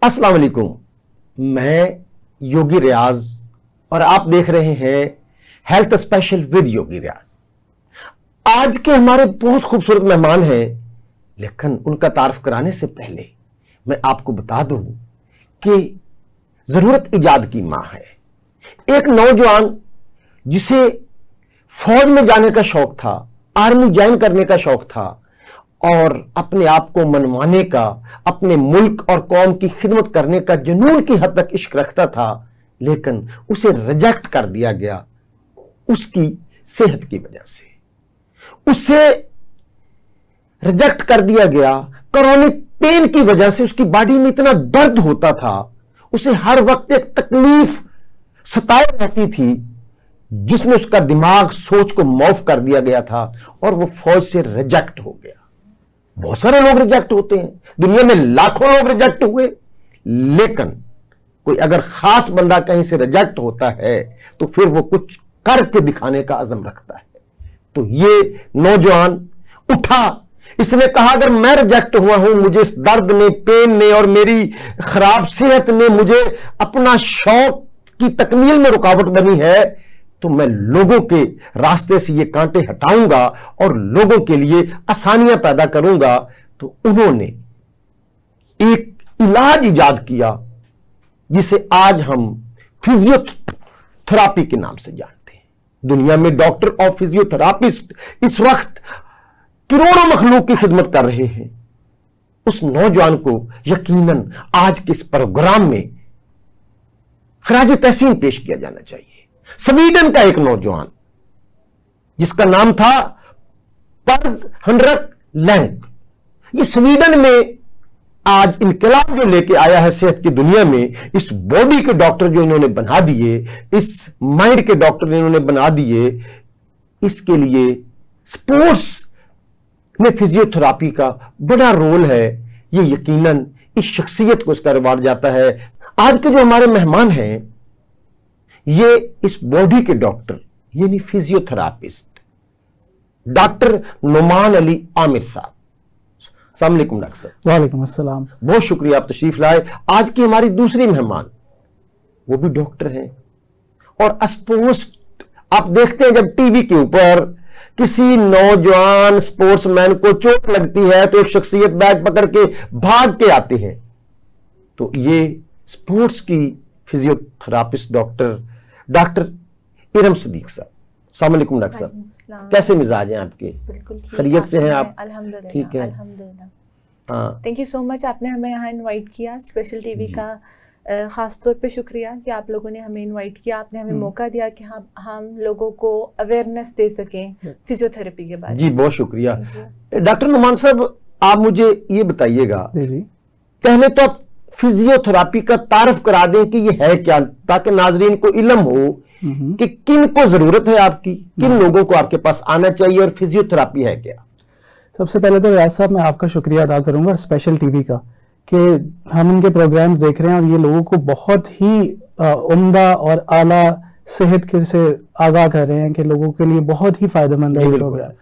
अस्सलाम वालेकुम। मैं योगी रियाज और आप देख रहे हैं हेल्थ स्पेशल विद योगी रियाज। आज के हमारे बहुत खूबसूरत मेहमान हैं, लेकिन उनका तारुफ कराने से पहले मैं आपको बता दूं कि जरूरत इजाद की मां है। एक नौजवान जिसे फौज में जाने का शौक था, आर्मी ज्वाइन करने का शौक था और अपने आप को मनवाने का, अपने मुल्क और कौम की खिदमत करने का जुनून की हद तक इश्क रखता था, लेकिन उसे रिजेक्ट कर दिया गया उसकी सेहत की वजह से। उसे रिजेक्ट कर दिया गया क्रोनिक पेन की वजह से। उसकी बॉडी में इतना दर्द होता था, उसे हर वक्त एक तकलीफ सताए रहती थी, जिसने उसका दिमाग सोच को माफ कर दिया गया था और वो फौज से रिजेक्ट हो गया। बहुत सारे लोग रिजेक्ट होते हैं, दुनिया में लाखों लोग रिजेक्ट हुए, लेकिन कोई अगर खास बंदा कहीं से रिजेक्ट होता है तो फिर वो कुछ करके दिखाने का अज़म रखता है। तो ये नौजवान उठा, इसने कहा अगर मैं रिजेक्ट हुआ हूं, मुझे इस दर्द ने, पेन ने और मेरी खराब सेहत ने मुझे अपना शौक की तकमील में रुकावट बनी है, तो मैं लोगों के रास्ते से ये कांटे हटाऊंगा और लोगों के लिए आसानियां पैदा करूंगा। तो उन्होंने एक इलाज इजाद किया जिसे आज हम फिजियोथेरापी के नाम से जानते हैं। दुनिया में डॉक्टर और फिजियोथेरापिस्ट इस वक्त करोड़ों मखलूक की खिदमत कर रहे हैं। उस नौजवान को यकीनन आज के इस प्रोग्राम में खराज तहसीन पेश किया जाना चाहिए। स्वीडन का एक नौजवान जिसका नाम था पर्ग हंड्रक लैंग, ये स्वीडन में आज इनकलाब जो लेके आया है सेहत की दुनिया में। इस बॉडी के डॉक्टर जो इन्होंने बना दिए, इस माइंड के डॉक्टर इन्होंने बना दिए, इसके लिए स्पोर्ट्स में फिजियोथेरापी का बड़ा रोल है। ये यकीनन इस शख्सियत को इसका रिवार्ड जाता है। आज के जो हमारे मेहमान हैं ये इस बॉडी के डॉक्टर यानी फिजियोथेरापिस्ट डॉक्टर नुमान अली आमिर साहब। अस्सलाम वालेकुम डॉक्टर साहब। वालेकुम अस्सलाम। बहुत शुक्रिया आप तशरीफ लाए। आज की हमारी दूसरी मेहमान वो भी डॉक्टर हैं और स्पोर्ट्स, आप देखते हैं जब टीवी के ऊपर किसी नौजवान स्पोर्ट्समैन को चोट लगती है तो एक शख्सियत बैग पकड़ के भाग के आते हैं, तो ये स्पोर्ट्स की फिजियोथेरापिस्ट डॉक्टर इरम सदीक साहब। अस्सलाम वालेकुम डॉक्टर साहब, कैसे मिजाज हैं आपके? बिल्कुल खैरियत से हैं आप? अल्हम्दुलिल्लाह, ठीक है, अल्हम्दुलिल्लाह। हाँ। थैंक यू सो मच, आपने हमें यहाँ इनवाइट किया। स्पेशल टीवी का ख़ास तौर पे शुक्रिया कि आप लोगों ने हमें इनवाइट किया। आपने हमें मौका दिया कि हम लोगों को अवेयरनेस दे सकें फिजियोथेरेपी के बारे में। जी बहुत शुक्रिया। डॉक्टर नुमान साहब, आप मुझे ये बताइएगा, पहले तो आप फिजियोथेरापी का तारुफ करा दें कि ये है क्या, ताकि नाजरीन को इल्म हो कि किन को जरूरत है आपकी, किन लोगों को आपके पास आना चाहिए और फिजियोथेरापी है क्या। सबसे पहले तो रियाज साहब मैं आपका शुक्रिया अदा करूंगा स्पेशल टीवी का कि हम इनके प्रोग्राम्स देख रहे हैं और ये लोगों को बहुत ही उम्दा और आला सेहत के से आगाह कर रहे हैं कि लोगों के लिए बहुत ही फायदेमंद है ये प्रोग्राम।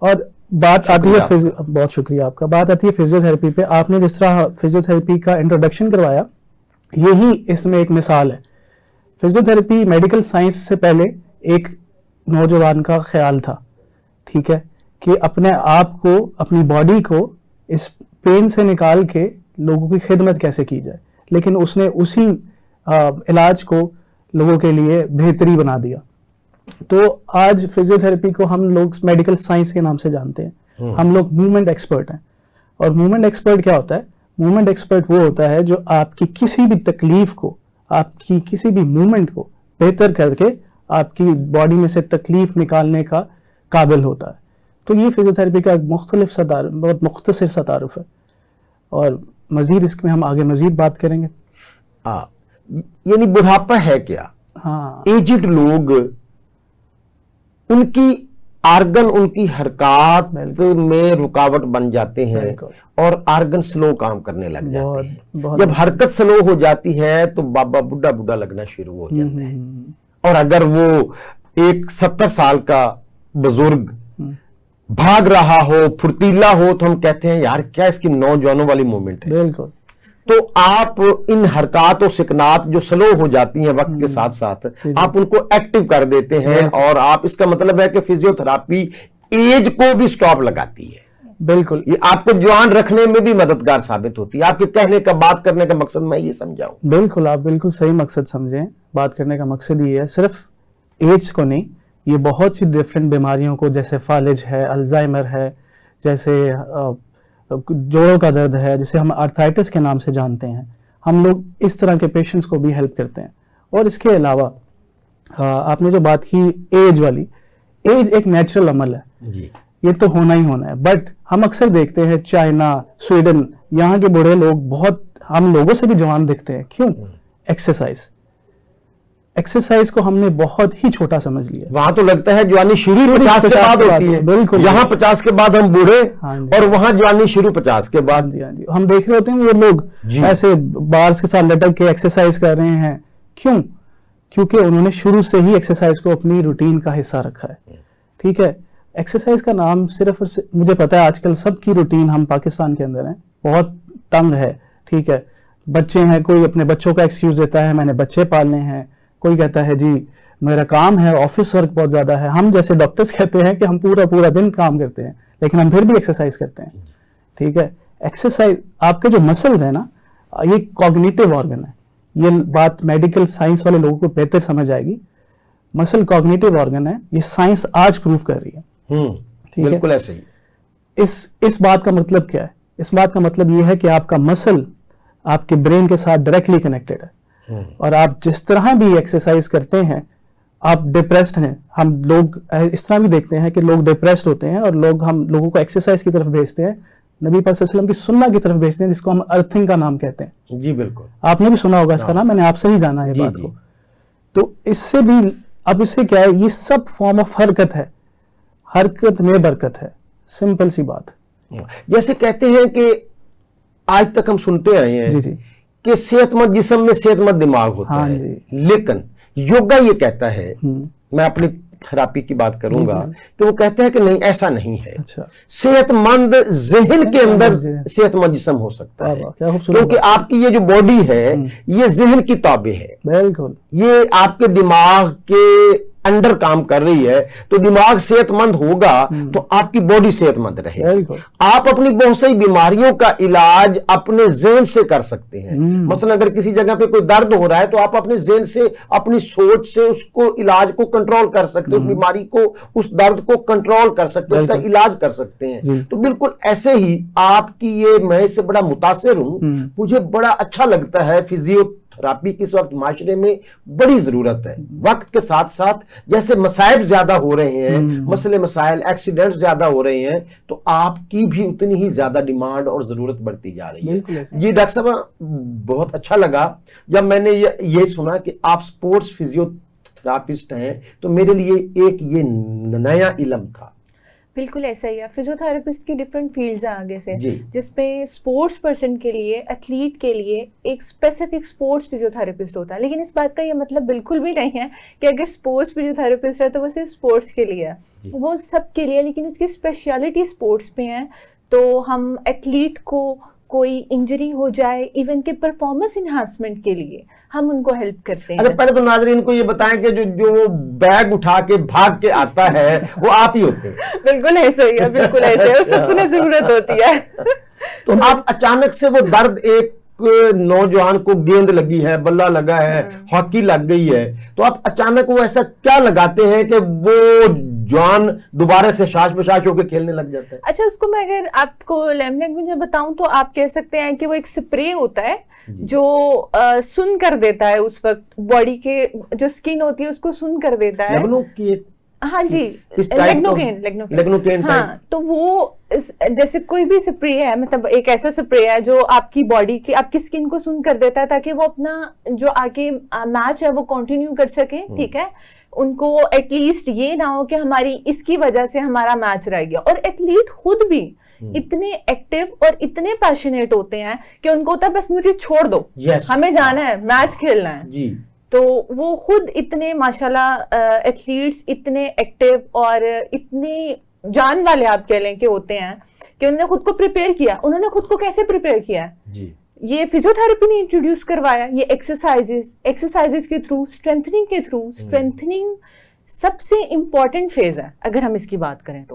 और बात आती है, बहुत शुक्रिया आपका, बात आती है फिजियोथेरेपी पे। आपने जिस तरह फिजियोथेरेपी का इंट्रोडक्शन करवाया, यही इसमें एक मिसाल है। फिजियोथेरेपी मेडिकल साइंस से पहले एक नौजवान का ख्याल था, ठीक है, कि अपने आप को, अपनी बॉडी को इस पेन से निकाल के लोगों की खिदमत कैसे की जाए, लेकिन उसने उसी इलाज को लोगों के लिए बेहतरी बना दिया। तो आज फिजियोथेरेपी को हम लोग मेडिकल साइंस के नाम से जानते हैं। हम लोग मूवमेंट एक्सपर्ट हैं। और मूवमेंट एक्सपर्ट क्या होता है? मूवमेंट एक्सपर्ट वो होता है जो आपकी किसी भी तकलीफ को, आपकी किसी भी मूवमेंट को बेहतर करके आपकी बॉडी में से तकलीफ निकालने का काबिल होता है। तो ये फिजियोथेरेपी का बहुत मुख्तसर सा तारुफ है और मजीद इसमें हम आगे मजीद बात करेंगे। यानी बुढ़ापा है क्या? हाँ, एजिड लोग, उनकी आर्गन, उनकी हरकत में रुकावट बन जाते हैं और आर्गन स्लो काम करने लग जाते हैं। जब हरकत स्लो हो जाती है तो बाबा बुढ़ा बुढ़ा लगना शुरू हो जाता है। और अगर वो एक 70 साल का बुजुर्ग भाग रहा हो, फुर्तीला हो, तो हम कहते हैं यार क्या इसकी नौजवानों वाली मूवमेंट है। बिल्कुल तो आप इन हरकत और सिकनात जो स्लो हो जाती हैं वक्त के साथ साथ, आप उनको एक्टिव कर देते हैं, और आप, इसका मतलब है कि फिजियोथेरापी एज को भी स्टॉप लगाती है। बिल्कुल, ये आपको जवान रखने में भी मददगार साबित होती है। आपके कहने का, बात करने का मकसद मैं ये समझाऊं। बिल्कुल, आप बिल्कुल सही मकसद समझें। बात करने का मकसद ये है, सिर्फ एज को नहीं, ये बहुत सी डिफरेंट बीमारियों को, जैसे फालिज है, अल्जाइमर है, जैसे जोड़ों का दर्द है, जिसे हम आर्थराइटिस के नाम से जानते हैं, हम लोग इस तरह के पेशेंट्स को भी हेल्प करते हैं। और इसके अलावा आपने जो बात की एज वाली, एज एक नेचुरल अमल है जी, ये तो होना ही होना है। बट हम अक्सर देखते हैं चाइना, स्वीडन, यहाँ के बूढ़े लोग बहुत हम लोगों से भी जवान दिखते हैं। क्यों? एक्सरसाइज को हमने बहुत ही छोटा समझ लिया। वहां तो लगता है जवानी शुरू 50 के बाद होती है। बिल्कुल, यहाँ 50 के बाद हम बूढ़े, हाँ और वहां जवानी शुरू 50 के बाद। हाँ जी, हम देख रहे होते हैं वो लोग ऐसे बार्स के साथ लटक के एक्सरसाइज कर रहे हैं। क्यों? क्योंकि उन्होंने शुरू से ही एक्सरसाइज को अपनी रूटीन का हिस्सा रखा है। ठीक है, एक्सरसाइज का नाम सिर्फ, मुझे पता है आजकल सबकी रूटीन, हम पाकिस्तान के अंदर हैं, बहुत तंग है। ठीक है, बच्चे हैं, कोई अपने बच्चों का एक्सक्यूज देता है, मैंने बच्चे पालने हैं, कोई कहता है जी मेरा काम है, ऑफिस वर्क बहुत ज्यादा है। हम जैसे डॉक्टर्स कहते हैं कि हम पूरा पूरा दिन काम करते हैं, लेकिन हम फिर भी एक्सरसाइज करते हैं। ठीक है, एक्सरसाइज, आपके जो मसल्स है ना, ये कॉग्निटिव ऑर्गन है। ये बात मेडिकल साइंस वाले लोगों को बेहतर समझ आएगी। मसल कॉग्निटिव ऑर्गन है, ये साइंस आज प्रूव कर रही है। ठीक है, बिल्कुल ऐसे ही। इस बात का मतलब क्या है? इस बात का मतलब ये है कि आपका मसल आपके ब्रेन के साथ डायरेक्टली कनेक्टेड है, और आप जिस तरह भी एक्सरसाइज करते हैं, आप डिप्रेस्ड हैं, हम लोग इस तरह भी देखते हैं कि लोग डिप्रेस्ड होते हैं, और हम लोगों को एक्सरसाइज की तरफ भेजते हैं, नबी पाक सल्लल्लाहु अलैहि वसल्लम की सुन्नह की तरफ भेजते हैं, जिसको हम अर्थिंग का नाम कहते हैं। जी बिल्कुल, आपने भी सुना होगा इसका नाम, मैंने आपसे ही जाना है बात को। तो इससे भी, अब इससे क्या है, ये सब फॉर्म ऑफ हरकत है, हरकत में बरकत है, सिंपल सी बात। जैसे कहते हैं कि आज तक हम सुनते आए हैं जी जी, कि सेहतमंद जिस्म में सेहतमंद दिमाग होता हाँ है, जी। लेकिन योगा ये कहता है, मैं अपनी थेरापी की बात करूंगा, कि वो कहते हैं कि नहीं, ऐसा नहीं है। अच्छा, सेहतमंद जहन के अंदर सेहतमंद जिस्म हो सकता है, क्योंकि आपकी ये जो बॉडी है ये जहन की ताबे है। बिल्कुल, ये आपके दिमाग के अंडर काम कर रही है, तो दिमाग सेहतमंद होगा तो आपकी बॉडी सेहतमंद रहेगी। आप अपनी बहुत सारी बीमारियों का इलाज अपने ज़हन से कर सकते हैं। मसलन अगर किसी जगह पे कोई दर्द हो रहा है, तो आप अपने ज़हन से, अपनी सोच से उसको, इलाज को कंट्रोल कर सकते हैं, उस बीमारी को, उस दर्द को कंट्रोल कर सकते हैं, उसका इलाज कर सकते हैं। तो बिल्कुल ऐसे ही आपकी ये, मैं इससे बड़ा मुतासिर हूं, मुझे बड़ा अच्छा लगता है। फिजियोथेरापी की इस वक्त माशरे में बड़ी जरूरत है। वक्त के साथ साथ जैसे मसाइब ज्यादा हो रहे हैं, मसले मसाइल, एक्सीडेंट्स ज्यादा हो रहे हैं, तो आपकी भी उतनी ही ज्यादा डिमांड और जरूरत बढ़ती जा रही है। जी डॉक्टर साहब, बहुत अच्छा लगा जब मैंने ये सुना कि आप स्पोर्ट्स फिजियोथेरापिस्ट हैं, तो मेरे लिए एक ये नया इल्म था। बिल्कुल ऐसा ही है। फिजियोथेरेपिस्ट की डिफरेंट फील्ड्स हैं आगे से, जिसमें स्पोर्ट्स पर्सन के लिए, एथलीट के लिए एक स्पेसिफिक स्पोर्ट्स फिजियोथेरेपिस्ट होता है। लेकिन इस बात का ये मतलब बिल्कुल भी नहीं है कि अगर स्पोर्ट्स फिजियोथेरेपिस्ट है तो वो सिर्फ स्पोर्ट्स के लिए है, वो सब के लिए। लेकिन उसकी स्पेशलिटी स्पोर्ट्स में है। तो हम एथलीट को कोई इंजरी हो जाए, इवन के परफॉर्मेंस इन्हांसमेंट के लिए हम उनको हेल्प करते हैं। अच्छा, पहले तो नाज़रीन को ये बताएं कि जो बैग उठा के भाग के आता है वो आप ही होते हैं। बिल्कुल ऐसा ही है, बिल्कुल ऐसा है, सबको ना जरूरत होती है। तो आप अचानक से वो दर्द, एक नौजवान को गेंद लगी है, बल्ला लगा है, हॉकी लग गई है, तो आप अचानक वो ऐसा क्या लगाते हैं कि वो जवान दोबारा से शाश बशाश होकर खेलने लग जाता है? अच्छा, उसको मैं अगर आपको लैंग्वेज में बताऊं तो आप कह सकते हैं कि वो एक स्प्रे होता है जो सुन कर देता है, उस वक्त बॉडी के जो स्किन होती है उसको सुन कर देता है। हाँ जी, लेग्नोकेन। हाँ, तो वो जैसे कोई भी स्प्रे है, मतलब एक ऐसा स्प्रे है जो आपकी बॉडी की, आपकी स्किन को सुन कर देता है, ताकि वो अपना जो आगे मैच है वो कंटिन्यू कर सके। ठीक है, उनको एटलीस्ट ये ना हो कि हमारी इसकी वजह से हमारा मैच रह गया। और एथलीट खुद भी इतने एक्टिव और इतने पैशनेट होते हैं कि उनको होता है बस मुझे छोड़ दो, हमें जाना है, मैच खेलना है जी। तो वो खुद इतने माशाल्लाह एथलीट्स इतने एक्टिव और इतने जान वाले आप कह लें कि होते हैं कि उन्होंने खुद को प्रिपेयर किया। उन्होंने खुद को कैसे प्रिपेयर किया है जी? ये फिजियोथेरेपी ने इंट्रोड्यूस करवाया, ये एक्सरसाइजेस के थ्रू, स्ट्रेंथनिंग के थ्रू। स्ट्रेंथनिंग सबसे इम्पॉर्टेंट फेज है अगर हम इसकी बात करें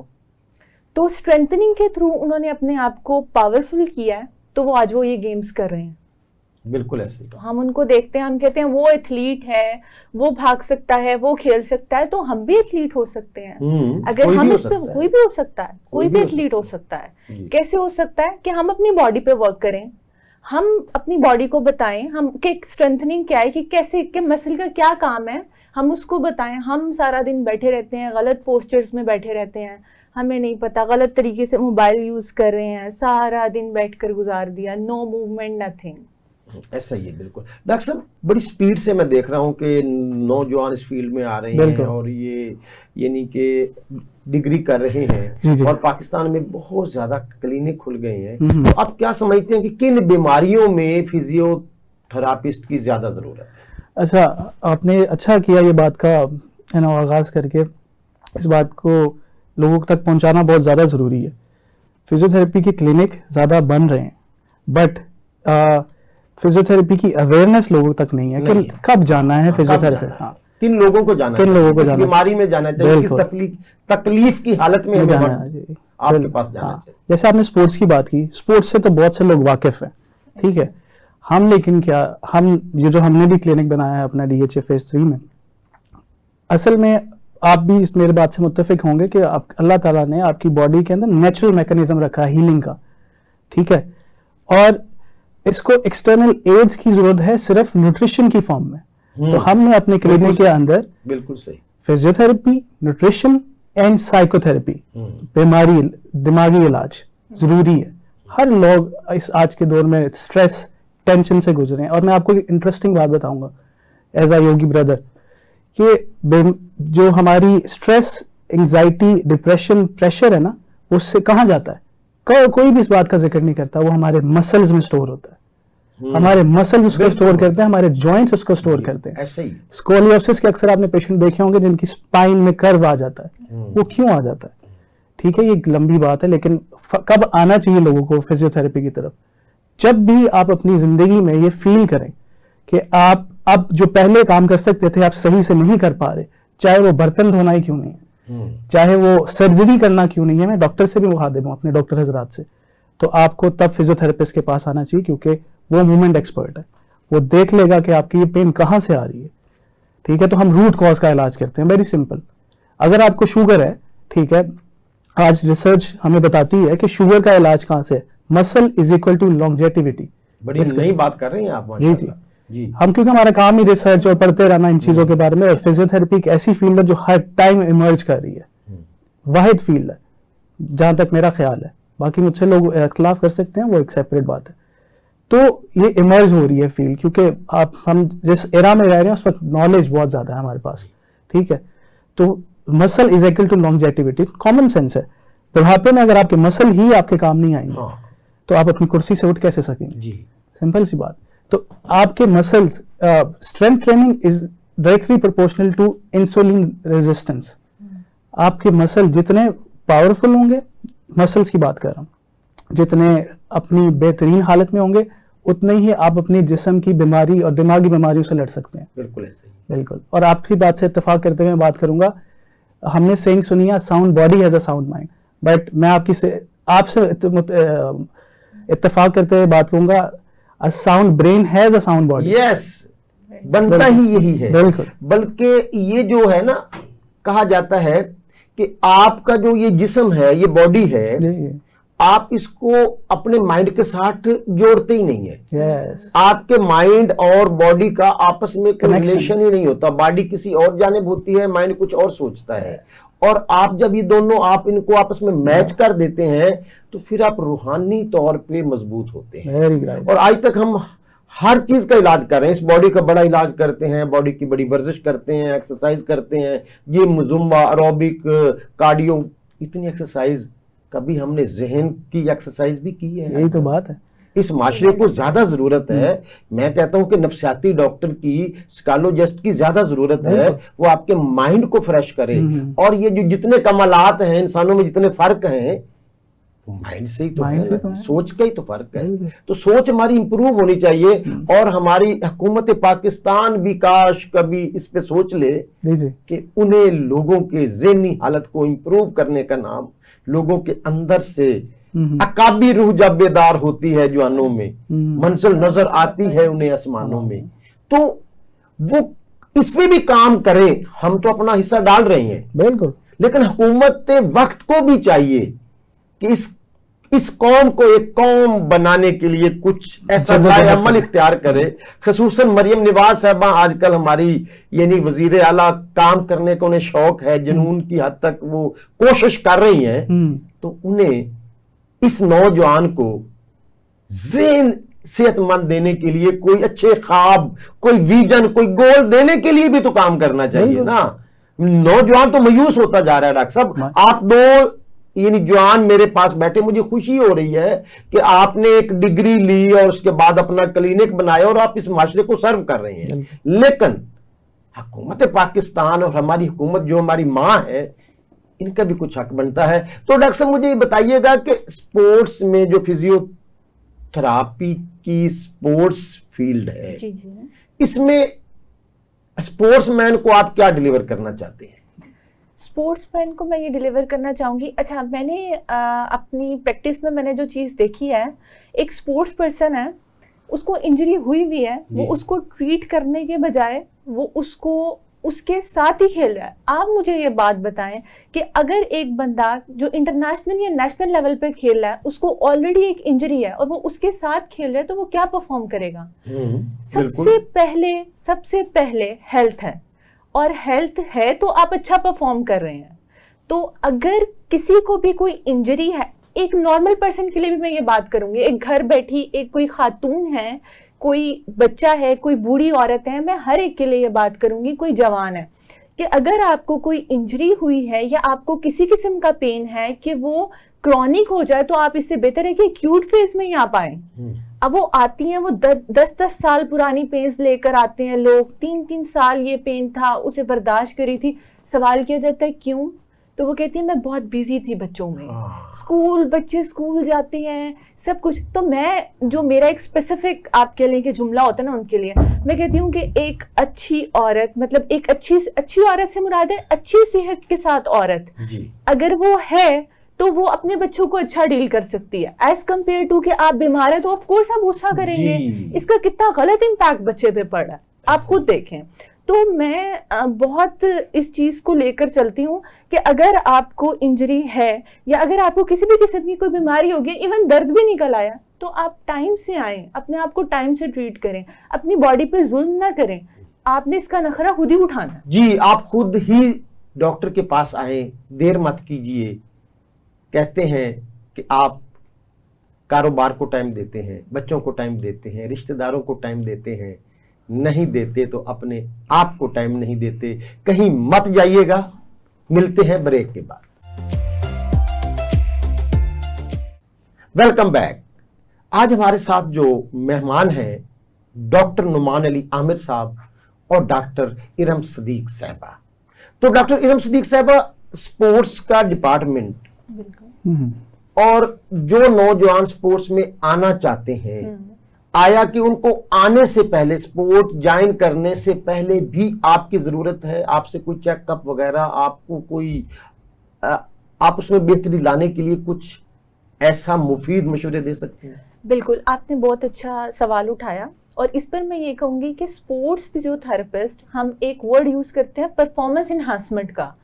तो स्ट्रेंथनिंग के थ्रू उन्होंने अपने आप को पावरफुल किया है, तो वो आज वो ये गेम्स कर रहे हैं। बिल्कुल ऐसे ही। तो हम उनको देखते हैं, हम कहते हैं वो एथलीट है, वो भाग सकता है, वो खेल सकता है, तो हम भी एथलीट हो सकते हैं। अगर हम इस पे, कोई भी हो सकता है, कोई भी एथलीट हो सकता है। कैसे हो सकता है कि हम अपनी बॉडी पे वर्क करें, हम अपनी बॉडी को बताएं हम कि स्ट्रेंथनिंग क्या है, कि कैसे के मसल का क्या काम है, हम उसको बताएं। हम सारा दिन बैठे रहते हैं, गलत पोस्चर्स में बैठे रहते हैं, हमें नहीं पता, गलत तरीके से मोबाइल यूज कर रहे हैं, सारा दिन बैठकर गुजार दिया, नो मूवमेंट, नथिंग। ऐसा ही है। बिल्कुल डॉक्टर साहब, बड़ी स्पीड से मैं देख रहा हूँ कि नौजवान इस फील्ड में आ रहे हैं और ये यानी कि डिग्री कर रहे हैं। और पाकिस्तान में बहुत ज्यादा क्लिनिक खुल गए हैं। तो आप क्या समझते हैं कि किन बीमारियों में फिजियोथेरापिस्ट की ज्यादा जरूरत है? अच्छा, आपने अच्छा किया ये बात का आगाज करके। इस बात को लोगों तक पहुंचाना बहुत ज्यादा जरूरी है। फिजियोथेरेपी की क्लिनिक ज्यादा बन रहे हैं, बट फिजियोथेरेपी की अवेयरनेस लोगों तक नहीं है कि कब जाना है फिजियोथेरेपी। हाँ, किन लोगों को जाना चाहिए, बीमारी में जाना चाहिए, किस तकलीफ की हालत में हमें आपके पास जाना चाहिए। जैसे आपने स्पोर्ट्स की बात की, स्पोर्ट्स से तो बहुत से लोग वाकिफ हैं, ठीक है। हम लेकिन क्या, हम ये जो हमने भी क्लिनिक बनाया है अपना DHA फेज 3 में, असल में आप भी इस मेरे बात से मुत्तफिक होंगे कि अल्लाह ताला ने आपकी बॉडी के अंदर नेचुरल मैकेनिज्म रखा है हीलिंग का, ठीक है। और इसको एक्सटर्नल एड्स की जरूरत है सिर्फ न्यूट्रिशन की फॉर्म में। तो हमने अपने क्लिनिक के अंदर बिल्कुल सही फिजियोथेरेपी, न्यूट्रिशन एंड साइकोथेरेपी, बीमारी, दिमागी इलाज जरूरी है। हर लोग इस आज के दौर में स्ट्रेस, टेंशन से गुजरे हैं। और मैं आपको एक इंटरेस्टिंग बात बताऊंगा एज अ योगी ब्रदर, कि जो हमारी स्ट्रेस, एंजाइटी, डिप्रेशन, प्रेशर है ना, उससे कहाँ जाता है? कोई भी इस बात का जिक्र नहीं करता। वो हमारे मसल्स में स्टोर होता है। हमारे मसल्स उसको स्टोर करते हैं, हमारे जॉइंट्स उसको स्टोर करते हैं। ऐसे ही स्कोलियोसिस के अक्सर आपने पेशेंट देखे होंगे जिनकी स्पाइन में कर्व आ जाता है। वो क्यों आ जाता है? ठीक है, ये एक लंबी बात है, लेकिन कब आना चाहिए लोगों को फिजियोथेरेपी की तरफ? जब भी आप अपनी जिंदगी में ये फील करें कि आप अब जो पहले काम कर सकते थे आप सही से नहीं कर पा रहे, चाहे वो बर्तन धोना ही क्यों नहीं है, चाहे वो सर्जरी करना क्यों नहीं है, मैं डॉक्टर से भी मुखातिब हूं, अपने डॉक्टर हजरात से, तो आपको तब फिजियोथेरेपिस्ट के पास आना चाहिए, क्योंकि वो मूवमेंट एक्सपर्ट है। वो देख लेगा कि आपकी ये पेन कहाँ से आ रही है, ठीक है। तो हम रूट कॉज का इलाज करते हैं, वेरी सिंपल। अगर आपको शुगर है, ठीक है, आज रिसर्च हमें बताती है कि शुगर का इलाज कहाँ से है, muscle is equal to longevity. बड़ी नई बात कर रहे हैं आप। जी जी जी, हम क्योंकि हमारा काम ही रिसर्च और पढ़ते रहना इन चीजों के बारे में। और फिजियोथेरेपी एक ऐसी फील्ड है जो हर टाइम इमर्ज कर रही है, वाहिद फील्ड है जहां तक मेरा ख्याल है। बाकी मुझसे लोग इख्तलाफ कर सकते हैं, वो एक सेपरेट बात है। तो ये इमर्ज हो रही है फील्ड, क्योंकि हम जिस एरा में रह रहे हैं उस वक्त नॉलेज बहुत ज्यादा है हमारे पास, ठीक है। तो muscle is equal to longevity, common sense है। बुढ़ापे में अगर आपके मसल ही आपके काम नहीं आएंगे तो आप अपनी कुर्सी से उठ कैसे सकेंगे? जी, सिंपल सी बात। तो आपके muscles, strength training is directly proportional to insulin resistance. आपके मसल जितने पावरफुल होंगे, मसल्स की बात कर रहा हूं, जितने अपनी बेहतरीन हालत में होंगे, उतने ही आप अपनी जिस्म की बीमारी और दिमागी बीमारियों से लड़ सकते हैं। बिल्कुल ऐसे ही, बिल्कुल। और आपकी बात से इत्तेफाक करते हुए बात करूंगा, हमने सेइंग सुनी है, sound body has a sound mind, but मैं आपसे इत्तेफाक करते हुए बात करूंगा, a sound brain has a sound body. Yes, बनता ही यही है। बिल्कुल। बल्कि ये जो है ना, कहा जाता है कि आपका जो ये जिस्म है, ये बॉडी है, आप इसको अपने माइंड के साथ जोड़ते ही नहीं है। yes. आपके माइंड और बॉडी का आपस में कोई रिलेशन ही नहीं होता। बॉडी किसी और जानिब होती है, माइंड कुछ और सोचता है। और आप जब ये दोनों आप इनको आपस में मैच कर देते हैं तो फिर आप रूहानी तौर पे मजबूत होते हैं। और आज तक हम हर चीज का इलाज कर रहे हैं, इस बॉडी का बड़ा इलाज करते हैं, बॉडी की बड़ी वर्जिश करते हैं, एक्सरसाइज करते हैं, जिम, जुम्बा, एरोबिक, कार्डियो, इतनी एक्सरसाइज। कभी हमने जहन की एक्सरसाइज भी की है? यही तो बात है। इस माशरे को ज्यादा जरूरत है। मैं कहता हूं कि नफ्सियाती डॉक्टर की, साइकोलॉजिस्ट की ज्यादा जरूरत है। वो आपके माइंड को फ्रेश करे। और ये जो जितने कमालात हैं इंसानों में, जितने फर्क हैं, माइंड से ही तो माइंड है से ना, तो है। सोच का ही तो फर्क है। बिल्कुल। तो सोच हमारी इंप्रूव होनी चाहिए और हमारी हुकूमत पाकिस्तान भी काश कभी इस पे सोच ले जी जी कि उन्हें लोगों के ज़हनी हालत को इंप्रूव करने का नाम, लोगों के अंदर से अकाबी रूह जब बेदार होती है जवानों में, मंजिल नजर आती है उन्हें आसमानों में, तो वो इस पे भी काम करें। हम तो अपना हिस्सा डाल रहे हैं, बिल्कुल, लेकिन हुकूमत वक्त को भी चाहिए कि इस कौम को एक कौम बनाने के लिए कुछ ऐसा अमल इख्तियार करे। खसूसन मरियम नवाज साहबा आजकल हमारी यानी वजीर आला काम करने का उन्हें शौक है, जुनून की हद तक वो कोशिश कर रही हैं, तो उन्हें इस नौजवान को ज़हन सेहतमंद देने के लिए कोई अच्छे ख्वाब, कोई विजन, कोई गोल देने के लिए भी तो काम करना चाहिए ना। नौजवान तो मायूस होता जा रहा है। डॉक्टर साहब, आप दो यानी जवान मेरे पास बैठे, मुझे खुशी हो रही है कि आपने एक डिग्री ली और उसके बाद अपना क्लिनिक बनाया और आप इस माशरे को सर्व कर रहे हैं, लेकिन हुकूमत पाकिस्तान और हमारी हुकूमत जो हमारी माँ है, इनका भी कुछ हक बनता है। तो डॉक्टर साहब मुझे ये बताइएगा कि स्पोर्ट्स में जो फिजियोथेरापी की स्पोर्ट्स फील्ड है, जी जी, इसमें स्पोर्ट्समैन को आप क्या डिलीवर करना चाहते हैं? स्पोर्ट्समैन को मैं ये डिलीवर करना चाहूँगी, अच्छा मैंने अपनी प्रैक्टिस में मैंने जो चीज़ देखी है, एक स्पोर्ट्स पर्सन है, उसको इंजरी हुई भी है, वो उसको ट्रीट करने के बजाय वो उसको उसके साथ ही खेल रहा है। आप मुझे ये बात बताएं कि अगर एक बंदा जो इंटरनेशनल या नेशनल लेवल पे खेल रहा है, उसको ऑलरेडी एक इंजरी है और वो उसके साथ खेल रहा है, तो वो क्या परफॉर्म करेगा? सबसे पहले हेल्थ है, और हेल्थ है तो आप अच्छा परफॉर्म कर रहे हैं। तो अगर किसी को भी कोई इंजरी है, एक नॉर्मल पर्सन के लिए भी मैं ये बात करूंगी, एक घर बैठी एक कोई खातून है, कोई बच्चा है, कोई बूढ़ी औरत है, मैं हर एक के लिए ये बात करूंगी, कोई जवान है, कि अगर आपको कोई इंजरी हुई है या आपको किसी किस्म का पेन है कि वो क्रॉनिक हो जाए, तो आप इससे बेहतर है कि एक्यूट फेज में ही आप आए। अब वो आती हैं, वो 10-10 साल पुरानी पेन्स लेकर आते हैं लोग, 3-3 साल ये पेन था, उसे बर्दाश्त करी थी। सवाल किया जाता है क्यों, तो वो कहती है मैं बहुत बिजी थी बच्चों में, बच्चे स्कूल जाते हैं, सब कुछ। तो मैं जो मेरा एक स्पेसिफिक आपके लिए जुमला होता है ना, उनके लिए मैं कहती हूँ कि एक अच्छी औरत, मतलब एक अच्छी औरत से मुराद है अच्छी सेहत के साथ औरत, अगर वो है तो वो अपने बच्चों को अच्छा डील कर सकती है, एज कम्पेयर टू कि आप बीमार है तो ऑफ कोर्स आप गुस्सा करेंगे, इसका कितना गलत इम्पैक्ट बच्चे पे पड़ रहा है, आप खुद देखें। तो मैं बहुत इस चीज़ को लेकर चलती हूँ कि अगर आपको इंजरी है या अगर आपको किसी भी किस्म की कोई बीमारी होगी, इवन दर्द भी निकल आया, तो आप टाइम से आएँ, अपने आप को टाइम से ट्रीट करें, अपनी बॉडी पे जुल्म ना करें, आपने इसका नखरा खुद ही उठाना। जी, आप खुद ही डॉक्टर के पास आए, देर मत कीजिए। कहते हैं कि आप कारोबार को टाइम देते हैं, बच्चों को टाइम देते हैं, रिश्तेदारों को टाइम देते हैं, नहीं देते तो अपने आप को टाइम नहीं देते। कहीं मत जाइएगा, मिलते हैं ब्रेक के बाद। Welcome back. आज हमारे साथ जो मेहमान हैं, डॉक्टर नुमान अली आमिर साहब और डॉक्टर इरम सदीक साहबा। तो डॉक्टर इरम सदीक साहबा, स्पोर्ट्स का डिपार्टमेंट और जो नौजवान स्पोर्ट्स में आना चाहते हैं, आया कि उनको आने से पहले, स्पोर्ट ज्वाइन करने से पहले भी आपकी जरूरत है, आपसे कोई चेकअप वगैरह, आपको कोई आप उसमें बेहतरी लाने के लिए कुछ ऐसा मुफीद मशवरे दे सकते हैं? बिल्कुल, आपने बहुत अच्छा सवाल उठाया और इस पर मैं ये कहूँगी कि स्पोर्ट्स फिजियोथेरेपिस्ट, हम एक वर्ड यूज़ करते हैं परफॉर्मेंस इन्हांसमेंट का,